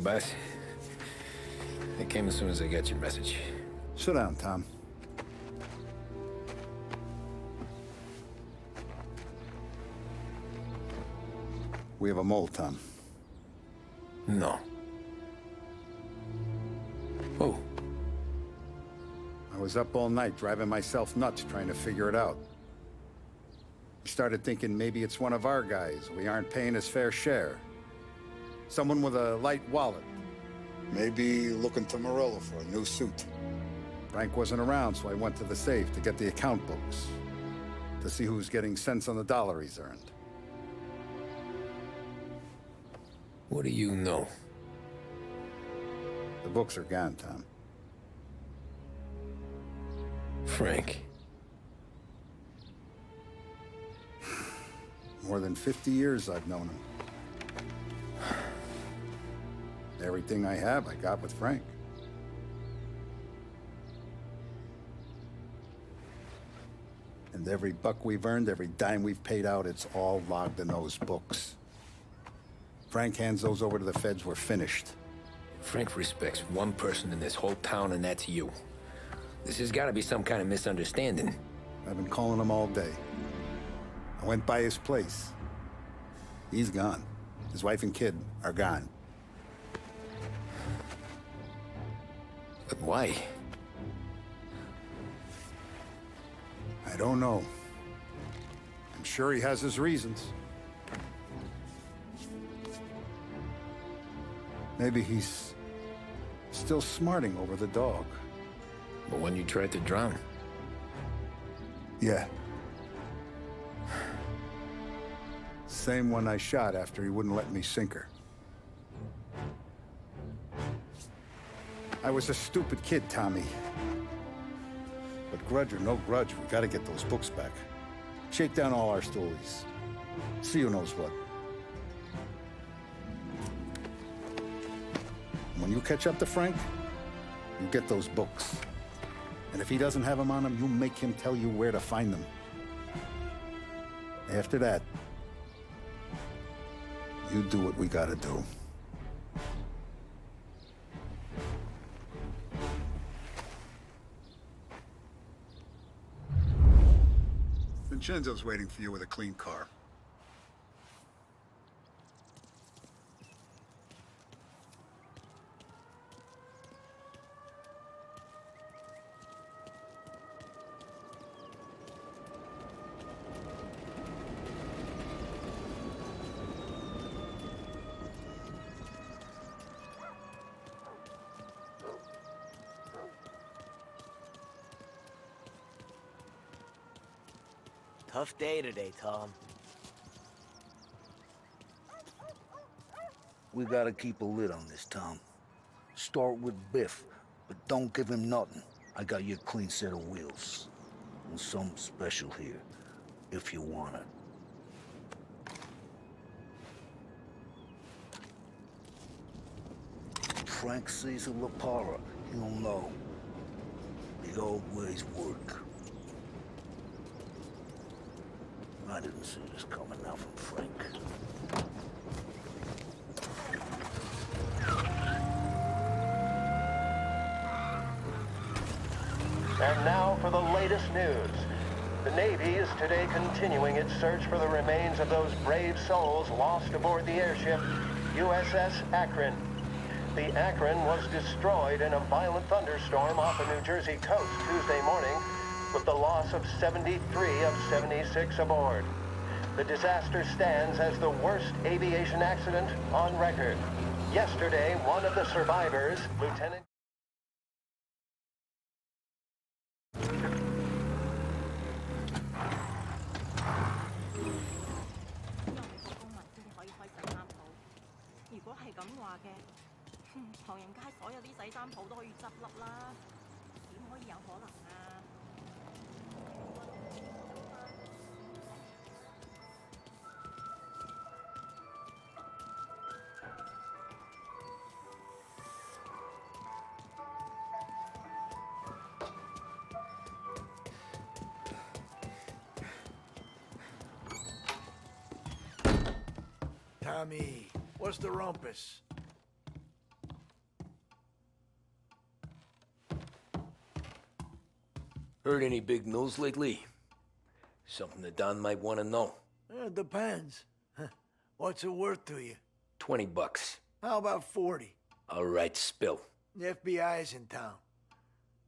boss. I came as soon as I got your message. Sit down, Tom. We have a mole, Tom. No. Oh. I was up all night driving myself nuts trying to figure it out. I started thinking maybe it's one of our guys. We aren't paying his fair share. Someone with a light wallet. Maybe looking to Morello for a new suit. Frank wasn't around, so I went to the safe to get the account books. To see who's getting cents on the dollar he's earned. What do you know? The books are gone, Tom. Frank. More than 50 years I've known him. Everything I have, I got with Frank. And every buck we've earned, every dime we've paid out, it's all logged in those books. Frank hands those over to the feds, we're finished. Frank respects one person in this whole town, and that's you. This has got to be some kind of misunderstanding. I've been calling him all day. I went by his place. He's gone. His wife and kid are gone. But why? I don't know. I'm sure he has his reasons. Maybe he's still smarting over the dog. But when you tried to drown? Yeah. Same one I shot after he wouldn't let me sink her. I was a stupid kid, Tommy. But grudge or no grudge, we gotta get those books back. Shake down all our stories. See who knows what. When you catch up to Frank, you get those books. And if he doesn't have them on him, you make him tell you where to find them. After that, you do what we gotta do. Vincenzo's waiting for you with a clean car. Tough day today, Tom. We gotta keep a lid on this, Tom. Start with Biff, but don't give him nothing. I got you a clean set of wheels. And something special here, if you want it. Frank sees a La Parra, he'll know. The old ways work. I didn't see this coming now from Frank. And now for the latest news. The Navy is today continuing its search for the remains of those brave souls lost aboard the airship USS Akron. The Akron was destroyed in a violent thunderstorm off the New Jersey coast Tuesday morning, with the loss of 73 of 76 aboard. The disaster stands as the worst aviation accident on record. Yesterday, one of the survivors, Lieutenant... Tommy, what's the rumpus? Heard any big news lately? Something that Don might want to know. Depends. What's it worth to you? $20. How about 40? All right, spill. The FBI's in town.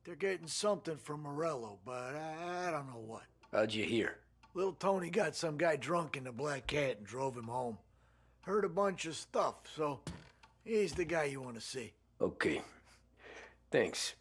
They're getting something from Morello, but I don't know what. How'd you hear? Little Tony got some guy drunk in the Black Cat and drove him home. Heard a bunch of stuff, so he's the guy you want to see. Okay. Thanks.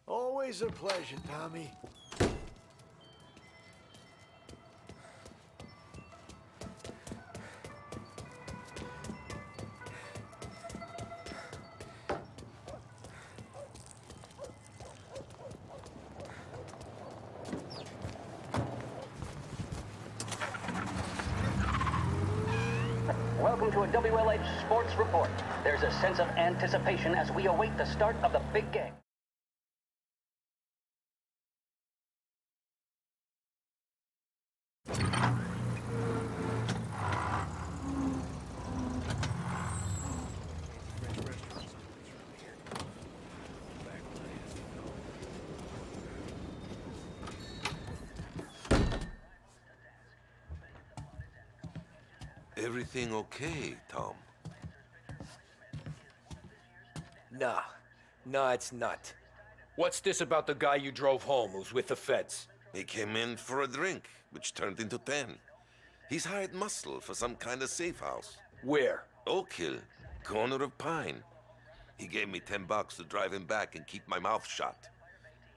Always a pleasure, Tommy. Welcome to a WLH Sports Report. There's a sense of anticipation as we await the start of the big game. Everything okay, Tom? Nah, it's not. What's this about the guy you drove home who's with the feds? He came in for a drink, which turned into 10. He's hired muscle for some kind of safe house. Where? Oak Hill, corner of Pine. He gave me $10 to drive him back and keep my mouth shut.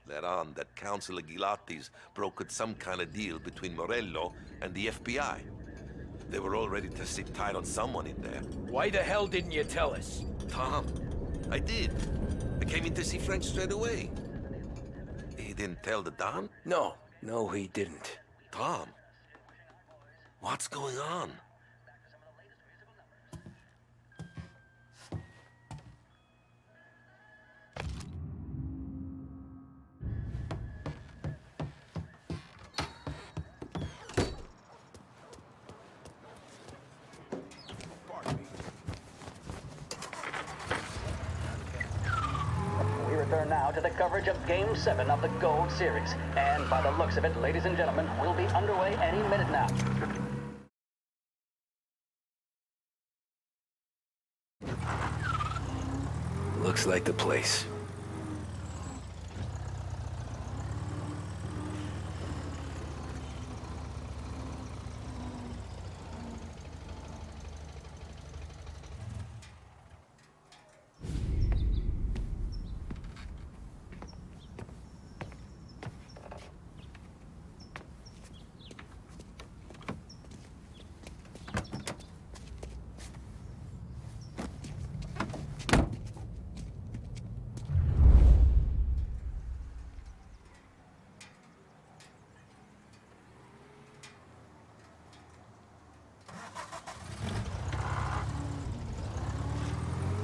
Let on that Councilor Gilatti's brokered some kind of deal between Morello and the FBI. They were all ready to sit tight on someone in there. Why the hell didn't you tell us? Tom, I did. I came in to see French straight away. He didn't tell the Don? No, he didn't. Tom, what's going on? We return now to the coverage of Game 7 of the Gold Series. And by the looks of it, ladies and gentlemen, we'll be underway any minute now. Looks like the place.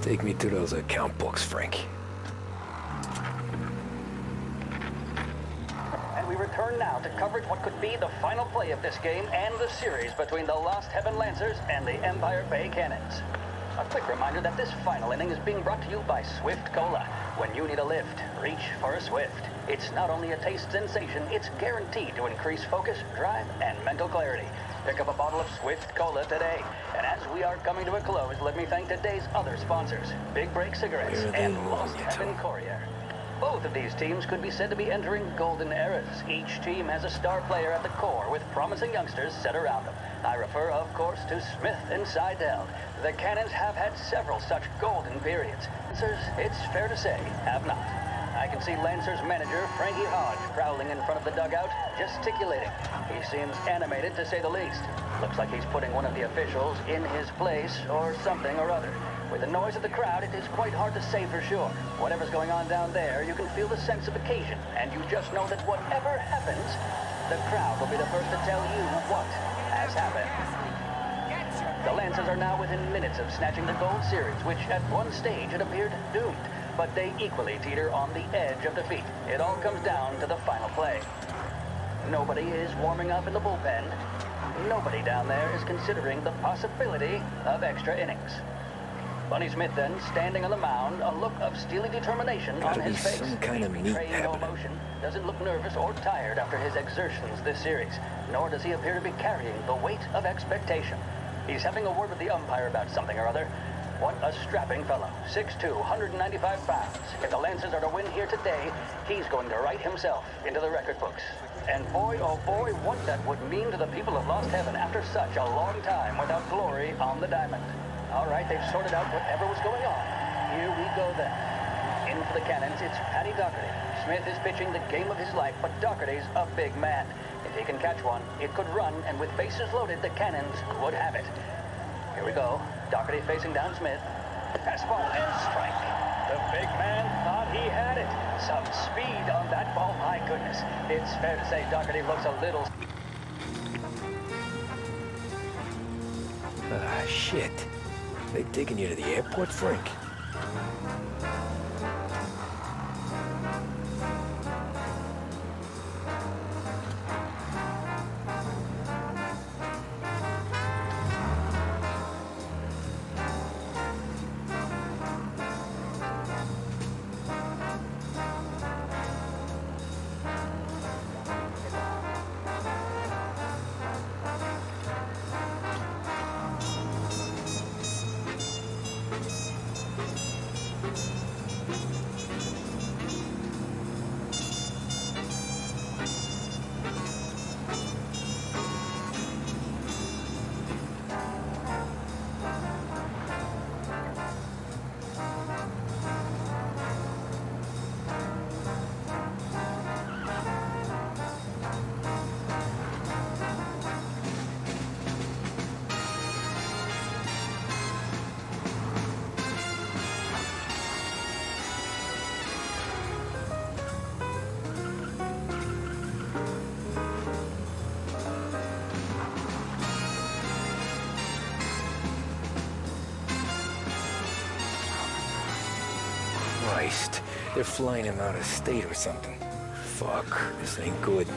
Take me to those account books, Frank. And we return now to coverage what could be the final play of this game and the series between the Lost Heaven Lancers and the Empire Bay Cannons. A quick reminder that this final inning is being brought to you by Swift Cola. When you need a lift, reach for a Swift. It's not only a taste sensation, it's guaranteed to increase focus, drive, and mental clarity. Pick up a bottle of Swift Cola today. And as we are coming to a close, let me thank today's other sponsors, Big Break Cigarettes Where are they and moving Lost it Heaven to? Courier. Both of these teams could be said to be entering golden eras. Each team has a star player at the core with promising youngsters set around them. I refer, of course, to Smith and Seidel. The Cannons have had several such golden periods. Lancers, it's fair to say, have not. I can see Lancers manager Frankie Hodge prowling in front of the dugout, gesticulating. He seems animated, to say the least. Looks like he's putting one of the officials in his place or something or other. With the noise of the crowd, it is quite hard to say for sure. Whatever's going on down there, you can feel the sense of occasion, and you just know that whatever happens, the crowd will be the first to tell you what has happened. The Lancers are now within minutes of snatching the Gold Series, which at one stage had appeared doomed, but they equally teeter on the edge of defeat. It all comes down to the final play. Nobody is warming up in the bullpen. Nobody down there is considering the possibility of extra innings. Bunny Smith then, standing on the mound, a look of steely determination Gotta on his be face. some kind of He's meat betraying no happening. emotion, doesn't look nervous or tired after his exertions this series, nor does he appear to be carrying the weight of expectation. He's having a word with the umpire about something or other. What a strapping fellow, 6'2", 195 pounds. If the Lancers are to win here today, he's going to write himself into the record books. And boy, oh boy, what that would mean to the people of Lost Heaven after such a long time without glory on the diamond. All right, they've sorted out whatever was going on. Here we go then. In for the Cannons, it's Paddy Doherty. Smith is pitching the game of his life, but Doherty's a big man. If he can catch one, it could run, and with bases loaded, the Cannons would have it. Here we go. Doherty facing down Smith. Fastball and strike. The big man thought he had it. Some speed on that ball, my goodness. It's fair to say Doherty looks a little... Ah, shit. They taking you to the airport, Frank? Christ. They're flying him out of state or something. Fuck, this ain't good.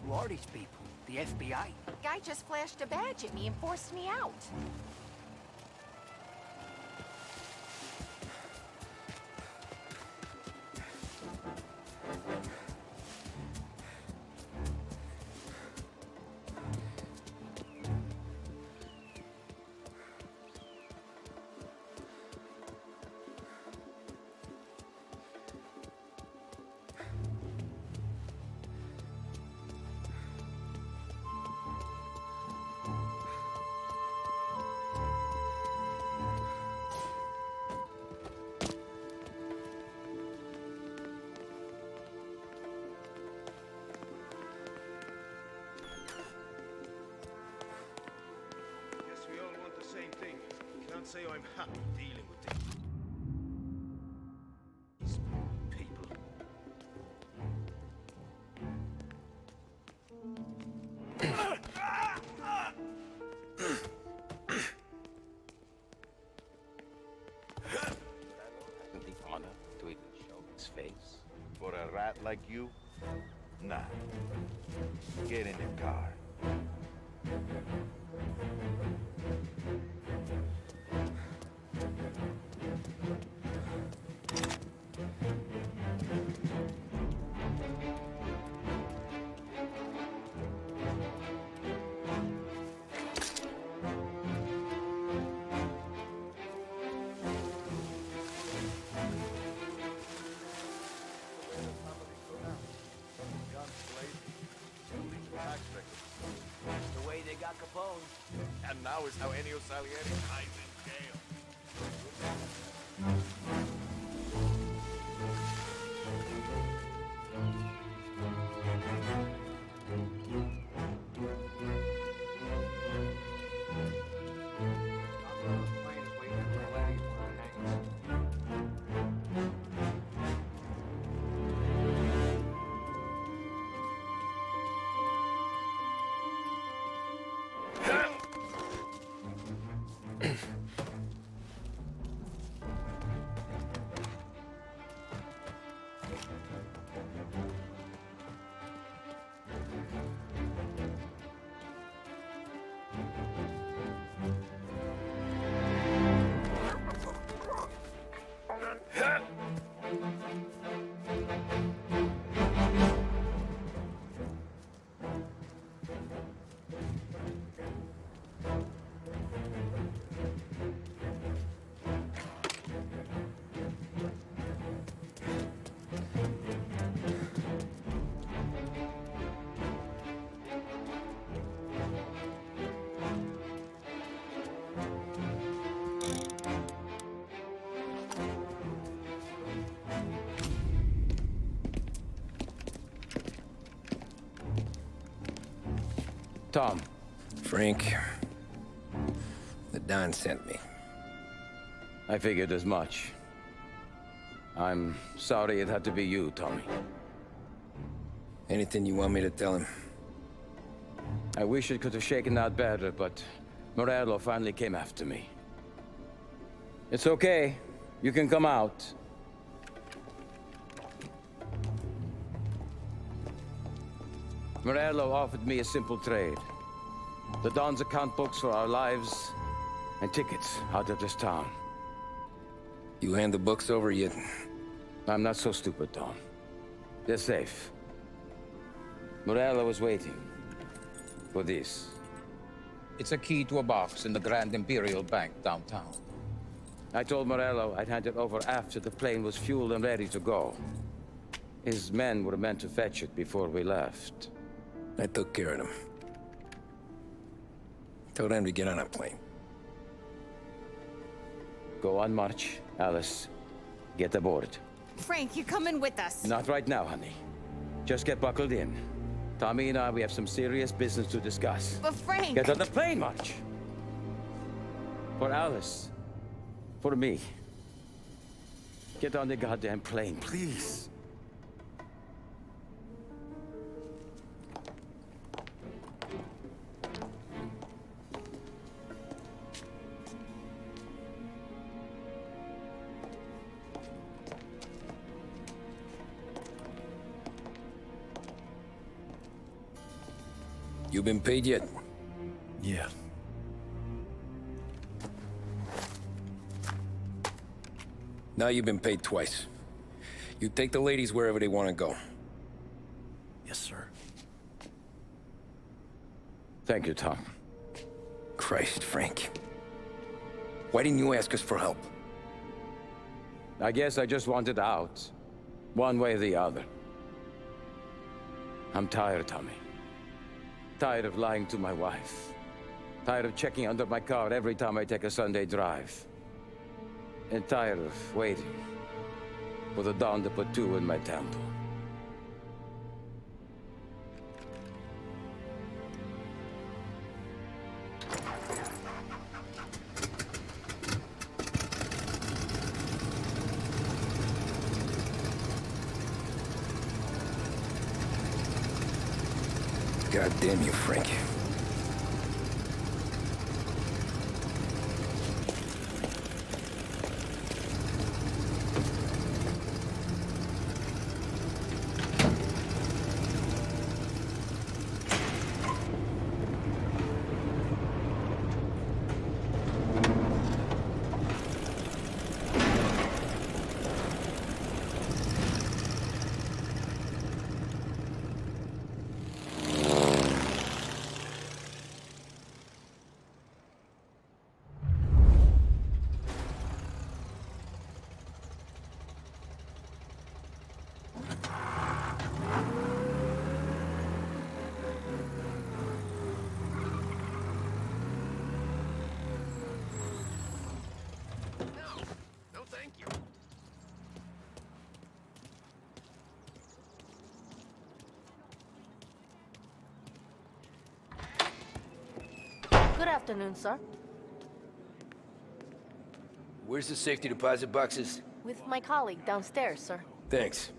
Who are these people? The FBI? Guy just flashed a badge at me and forced me out. can't say I'm happy dealing with these people. Hasn't the honor to even show his face? For a rat like you? Nah. Get in the car. The way they got Capone. And now is how Ennio Salieri hides in jail. Tom. Frank, the Don sent me. I figured as much. I'm sorry it had to be you, Tommy. Anything you want me to tell him? I wish it could have shaken out better, but Morello finally came after me. It's okay. You can come out. Morello offered me a simple trade. The Don's account books for our lives and tickets out of this town. You hand the books over yet? I'm not so stupid, Tom. They're safe. Morello was waiting for this. It's a key to a box in the Grand Imperial Bank downtown. I told Morello I'd hand it over after the plane was fueled and ready to go. His men were meant to fetch it before we left. I took care of them. Told them to get on a plane. Go on, March. Alice, get aboard. Frank, you're coming with us. Not right now, honey. Just get buckled in. Tommy and I, we have some serious business to discuss. But Frank... Get on the plane, March! For Alice. For me. Get on the goddamn plane, please. You been paid yet? Yeah. Now you've been paid twice. You take the ladies wherever they want to go. Yes, sir. Thank you, Tom. Christ, Frank. Why didn't you ask us for help? I guess I just wanted out. One way or the other. I'm tired, Tommy. Tired of lying to my wife. Tired of checking under my car every time I take a Sunday drive. And tired of waiting for the dawn to put two in my temple. God damn you, Frank. Good afternoon, sir. Where's the safety deposit boxes? With my colleague downstairs, sir. Thanks.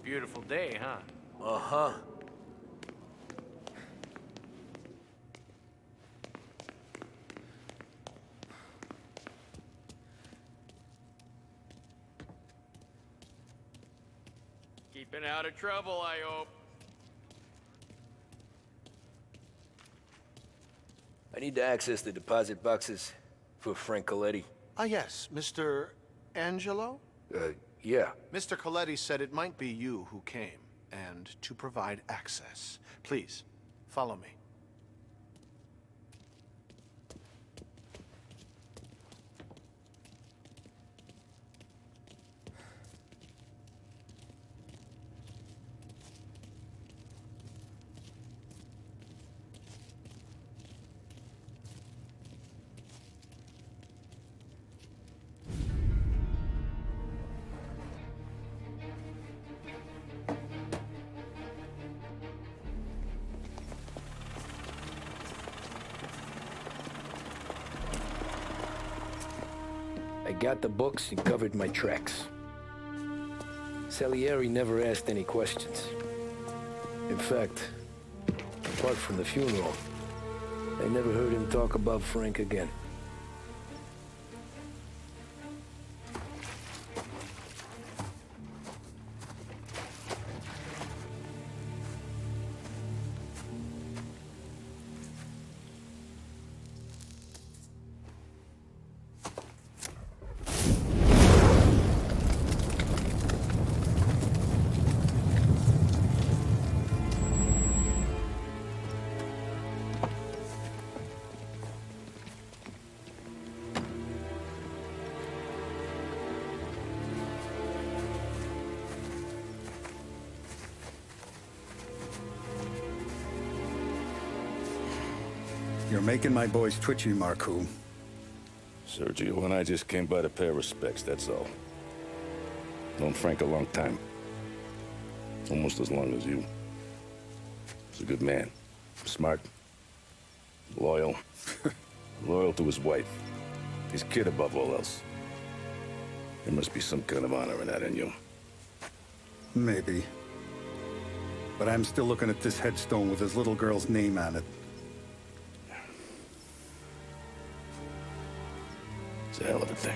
Beautiful day, huh? Uh-huh. Keeping out of trouble, I hope. I need to access the deposit boxes for Frank Coletti. Ah, yes, Mr. Angelo? Yeah. Mr. Coletti said it might be you who came, and to provide access. Please, follow me. I got the books and covered my tracks. Salieri never asked any questions. In fact, apart from the funeral, I never heard him talk about Frank again. You're making my boys twitchy, Marku. Sergio and I just came by to pay respects, that's all. Known Frank a long time. Almost as long as you. He's a good man. Smart. Loyal. Loyal to his wife. His kid above all else. There must be some kind of honor in that in you. Maybe. But I'm still looking at this headstone with his little girl's name on it. It's a hell of a thing.